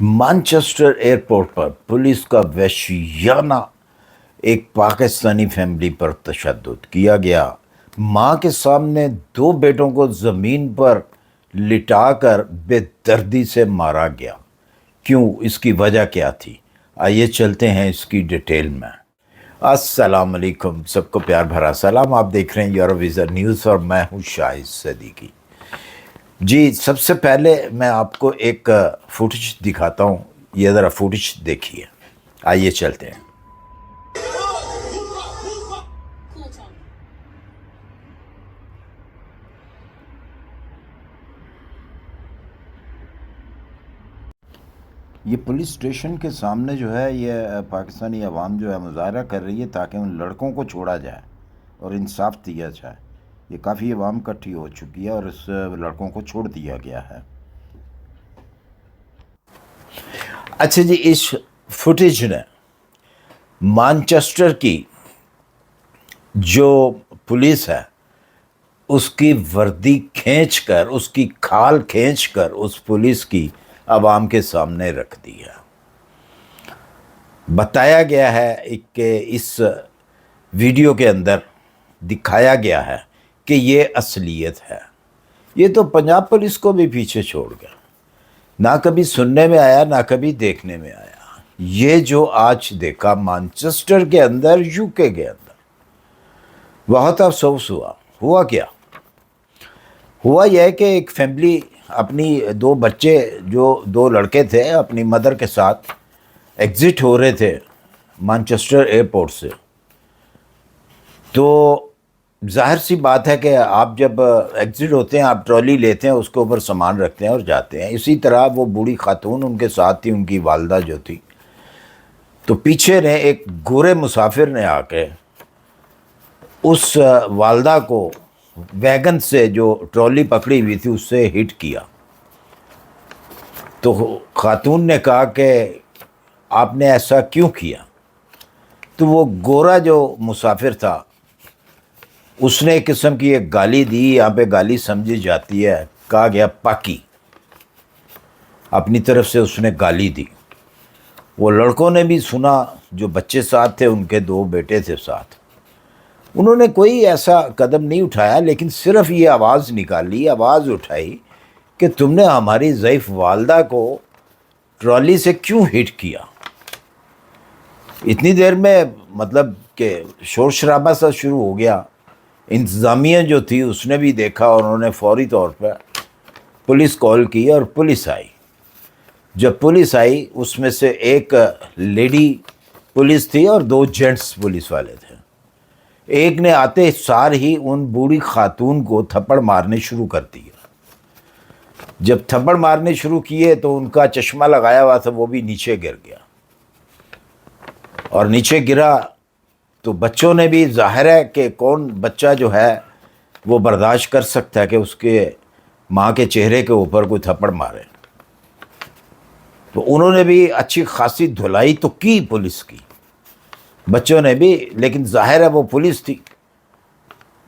Manchester airport پر police کا وحشیانہ ایک Pakistani family پر تشدد کیا گیا۔ ماں کے سامنے دو بیٹوں کو زمین پر لٹا کر بے دردی سے مارا گیا۔ کیوں؟ اس کی وجہ کیا تھی؟ آئیے چلتے ہیں اس کی ڈیٹیل میں۔ السلام علیکم، سب کو پیار بھرا سلام۔ آپ دیکھ رہے ہیں یورویژن نیوز اور میں ہوں شاہد صدیقی۔ جی، سب سے پہلے میں آپ کو ایک فوٹیج دکھاتا ہوں، یہ ذرا فوٹیج دیکھیے۔ آئیے چلتے ہیں۔ یہ پولیس اسٹیشن کے سامنے جو ہے یہ پاکستانی عوام جو ہے مظاہرہ کر رہی ہے تاکہ ان لڑکوں کو چھوڑا جائے اور انصاف دیا جائے۔ یہ کافی عوام اکٹھی ہو چکی ہے اور اس لڑکوں کو چھوڑ دیا گیا ہے۔ اچھا جی، اس فوٹیج نے مانچسٹر کی جو پولیس ہے اس کی وردی کھینچ کر، اس کی کھال کھینچ کر اس پولیس کی عوام کے سامنے رکھ دی ہے۔ بتایا گیا ہے کہ اس ویڈیو کے اندر دکھایا گیا ہے کہ یہ اصلیت ہے۔ یہ تو پنجاب پولیس کو بھی پیچھے چھوڑ گیا، نہ کبھی سننے میں آیا نہ کبھی دیکھنے میں آیا۔ یہ جو آج دیکھا مانچسٹر کے اندر، یو کے اندر، بہت افسوس ہوا۔ ہوا کیا؟ ہوا یہ کہ ایک فیملی اپنی دو بچے، جو دو لڑکے تھے، اپنی مدر کے ساتھ ایگزٹ ہو رہے تھے مانچسٹر ایئرپورٹ سے۔ تو ظاہر سی بات ہے کہ آپ جب ایگزٹ ہوتے ہیں آپ ٹرالی لیتے ہیں، اس کے اوپر سامان رکھتے ہیں اور جاتے ہیں۔ اسی طرح وہ بوڑھی خاتون ان کے ساتھ تھی، ان کی والدہ جو تھی۔ تو پیچھے نے ایک گورے مسافر نے آ کے اس والدہ کو ویگن سے، جو ٹرالی پکڑی ہوئی تھی، اس سے ہٹ کیا۔ تو خاتون نے کہا کہ آپ نے ایسا کیوں کیا؟ تو وہ گورا جو مسافر تھا اس نے ایک قسم کی ایک گالی دی، یہاں پہ گالی سمجھی جاتی ہے، کہا گیا پاکی، اپنی طرف سے اس نے گالی دی۔ وہ لڑکوں نے بھی سنا، جو بچے ساتھ تھے، ان کے دو بیٹے تھے ساتھ۔ انہوں نے کوئی ایسا قدم نہیں اٹھایا، لیکن صرف یہ آواز نکالی، آواز اٹھائی کہ تم نے ہماری ضعیف والدہ کو ٹرالی سے کیوں ہٹ کیا؟ اتنی دیر میں مطلب کہ شور شرابہ سا شروع ہو گیا۔ انتظامیہ جو تھی اس نے بھی دیکھا اور انہوں نے فوری طور پر پولیس کال کی اور پولیس آئی۔ جب پولیس آئی اس میں سے ایک لیڈی پولیس تھی اور دو جینٹس پولیس والے تھے۔ ایک نے آتے سار ہی ان بوڑھی خاتون کو تھپڑ مارنے شروع کر دیا۔ جب تھپڑ مارنے شروع کیے تو ان کا چشمہ لگایا ہوا تھا وہ بھی نیچے گر گیا، اور نیچے گرا تو بچوں نے بھی، ظاہر ہے کہ کون بچہ جو ہے وہ برداشت کر سکتا ہے کہ اس کے ماں کے چہرے کے اوپر کوئی تھپڑ مارے۔ تو انہوں نے بھی اچھی خاصی دھلائی تو کی پولیس کی، بچوں نے بھی، لیکن ظاہر ہے وہ پولیس تھی۔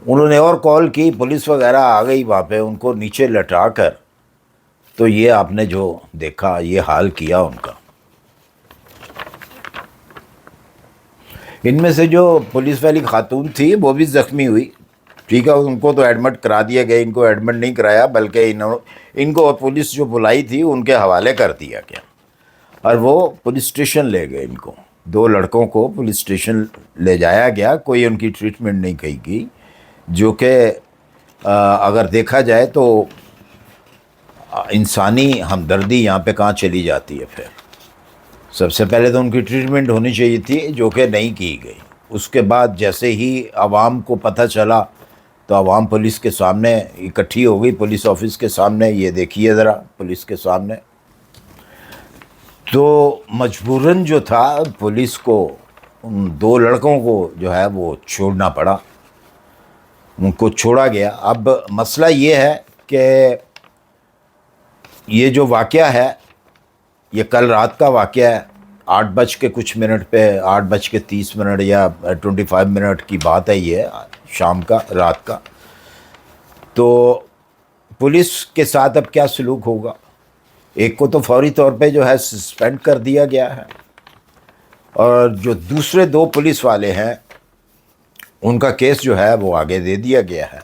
انہوں نے اور کال کی، پولیس وغیرہ آ گئی وہاں پہ، ان کو نیچے لٹا کر، تو یہ آپ نے جو دیکھا، یہ حال کیا ان کا۔ ان میں سے جو پولیس والی خاتون تھی وہ بھی زخمی ہوئی، ٹھیک ہے، ان کو تو ایڈمٹ کرا دیا گیا۔ ان کو ایڈمٹ نہیں کرایا، بلکہ ان کو پولیس جو بلائی تھی ان کے حوالے کر دیا گیا، اور وہ پولیس اسٹیشن لے گئے۔ ان کو، دو لڑکوں کو پولیس اسٹیشن لے جایا گیا، کوئی ان کی ٹریٹمنٹ نہیں کی گئی، جو کہ اگر دیکھا جائے تو انسانی ہمدردی یہاں پہ کہاں چلی جاتی ہے پھر۔ سب سے پہلے تو ان کی ٹریٹمنٹ ہونی چاہیے تھی، جو کہ نہیں کی گئی۔ اس کے بعد جیسے ہی عوام کو پتہ چلا تو عوام پولیس کے سامنے اکٹھی ہو گئی، پولیس آفس کے سامنے۔ یہ دیکھیے ذرا پولیس کے سامنے۔ تو مجبوراً جو تھا پولیس کو ان دو لڑکوں کو جو ہے وہ چھوڑنا پڑا، ان کو چھوڑا گیا۔ اب مسئلہ یہ ہے کہ یہ جو واقعہ ہے یہ کل رات کا واقعہ ہے، 8:00 پہ، 8:30 یا 25 کی بات ہے، یہ شام کا، رات کا۔ تو پولیس کے ساتھ اب کیا سلوک ہوگا؟ ایک کو تو فوری طور پہ جو ہے سسپینڈ کر دیا گیا ہے، اور جو دوسرے 2 پولیس والے ہیں ان کا کیس جو ہے وہ آگے دے دیا گیا ہے۔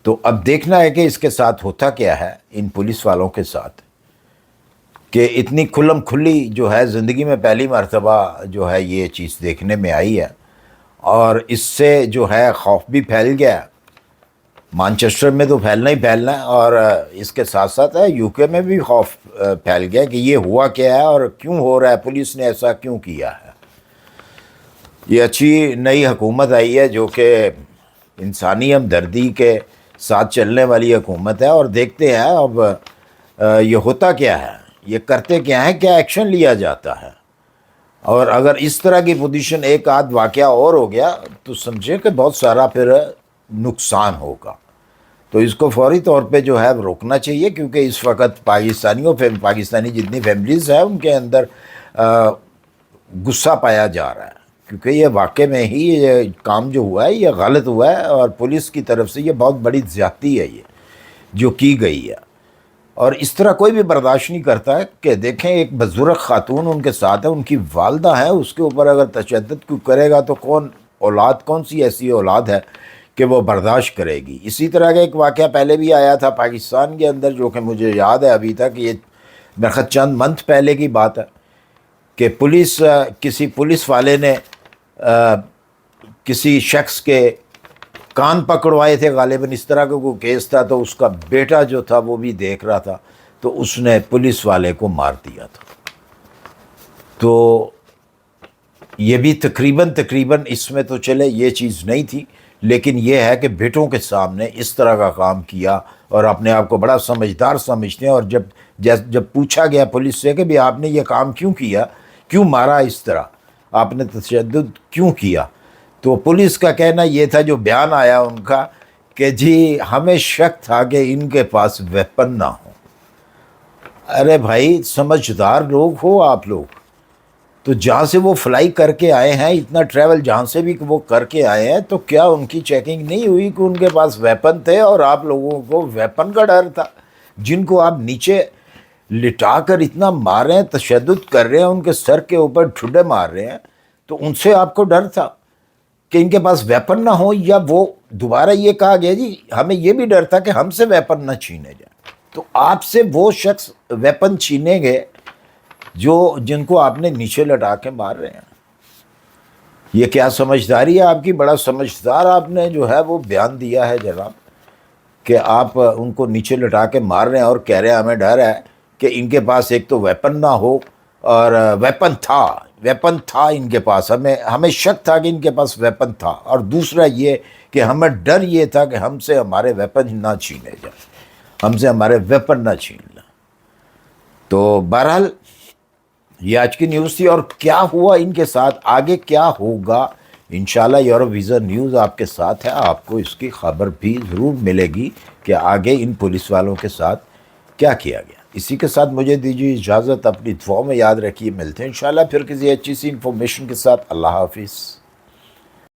تو اب دیکھنا ہے کہ اس کے ساتھ ہوتا کیا ہے، ان پولیس والوں کے ساتھ، کہ اتنی کھلم کھلی جو ہے زندگی میں پہلی مرتبہ جو ہے یہ چیز دیکھنے میں آئی ہے، اور اس سے جو ہے خوف بھی پھیل گیا ہے۔ مانچسٹر میں تو پھیلنا ہی پھیلنا ہے، اور اس کے ساتھ ساتھ ہے یو کے میں بھی خوف پھیل گیا کہ یہ ہوا کیا ہے اور کیوں ہو رہا ہے، پولیس نے ایسا کیوں کیا ہے۔ یہ اچھی نئی حکومت آئی ہے جو کہ انسانی ہمدردی کے ساتھ چلنے والی حکومت ہے، اور دیکھتے ہیں اب یہ ہوتا کیا ہے، یہ کرتے کیا ہے، کیا ایکشن لیا جاتا ہے۔ اور اگر اس طرح کی پوزیشن ایک آدھ واقعہ اور ہو گیا تو سمجھیں کہ بہت سارا پھر نقصان ہوگا۔ تو اس کو فوری طور پہ جو ہے روکنا چاہیے، کیونکہ اس وقت پاکستانی جتنی فیملیز ہیں ان کے اندر غصہ پایا جا رہا ہے، کیونکہ یہ واقع میں ہی یہ کام جو ہوا ہے یہ غلط ہوا ہے، اور پولیس کی طرف سے یہ بہت بڑی زیادتی ہے یہ جو کی گئی ہے۔ اور اس طرح کوئی بھی برداشت نہیں کرتا ہے کہ دیکھیں ایک بزرگ خاتون ان کے ساتھ ہے، ان کی والدہ ہیں، اس کے اوپر اگر تشدد کوئی کرے گا تو کون سی ایسی اولاد ہے کہ وہ برداشت کرے گی۔ اسی طرح کا ایک واقعہ پہلے بھی آیا تھا پاکستان کے اندر، جو کہ مجھے یاد ہے ابھی تک، یہ میرے خیال چند منتھ پہلے کی بات ہے، کہ کسی پولیس والے نے کسی شخص کے کان پکڑوائے تھے، غالباً اس طرح کا کوئی کیس تھا، تو اس کا بیٹا جو تھا وہ بھی دیکھ رہا تھا، تو اس نے پولیس والے کو مار دیا تھا۔ تو یہ بھی تقریباً اس میں تو چلے یہ چیز نہیں تھی، لیکن یہ ہے کہ بیٹوں کے سامنے اس طرح کا کام کیا، اور اپنے آپ کو بڑا سمجھدار سمجھتے ہیں، اور جب پوچھا گیا پولیس سے کہ بھی آپ نے یہ کام کیوں کیا، کیوں مارا اس طرح، آپ نے تشدد کیوں کیا، تو پولیس کا کہنا یہ تھا، جو بیان آیا ان کا، کہ جی ہمیں شک تھا کہ ان کے پاس ویپن نہ ہو۔ ارے بھائی سمجھدار لوگ ہو آپ لوگ، تو جہاں سے وہ فلائی کر کے آئے ہیں، اتنا ٹریول جہاں سے بھی وہ کر کے آئے ہیں، تو کیا ان کی چیکنگ نہیں ہوئی کہ ان کے پاس ویپن تھے؟ اور آپ لوگوں کو ویپن کا ڈر تھا، جن کو آپ نیچے لٹا کر اتنا مار رہے ہیں، تشدد کر رہے ہیں، ان کے سر کے اوپر ٹھڈے مار رہے ہیں، تو ان سے آپ کو ڈر تھا کہ ان کے پاس ویپن نہ ہو، یا وہ دوبارہ یہ کہا گیا جی ہمیں یہ بھی ڈر تھا کہ ہم سے ویپن نہ چھینے جائے، تو آپ سے وہ شخص ویپن چھینے گئے جن کو آپ نے نیچے لٹا کے مار رہے ہیں۔ یہ کیا سمجھداری ہے آپ کی؟ بڑا سمجھدار آپ نے جو ہے وہ بیان دیا ہے جناب، کہ آپ ان کو نیچے لٹا کے مار رہے ہیں اور کہہ رہے ہیں ہمیں ڈر ہے کہ ان کے پاس ایک تو ویپن نہ ہو، اور ویپن تھا ان کے پاس، ہمیں شک تھا کہ ان کے پاس ویپن تھا، اور دوسرا یہ کہ ہمیں ڈر یہ تھا کہ ہم سے ہمارے ویپن نہ چھینے جائیں، ہم سے ہمارے ویپن نہ چھین لیں۔ تو بہرحال یہ آج کی نیوز تھی، اور کیا ہوا ان کے ساتھ، آگے کیا ہوگا، انشاءاللہ یورپ ویژن نیوز آپ کے ساتھ ہے، آپ کو اس کی خبر بھی ضرور ملے گی کہ آگے ان پولیس والوں کے ساتھ کیا کیا گیا۔ اسی کے ساتھ مجھے دیجیے اجازت، اپنی دعاؤں میں یاد رکھیے، ملتے ہیں انشاءاللہ پھر کسی اچھی سی انفارمیشن کے ساتھ۔ اللہ حافظ۔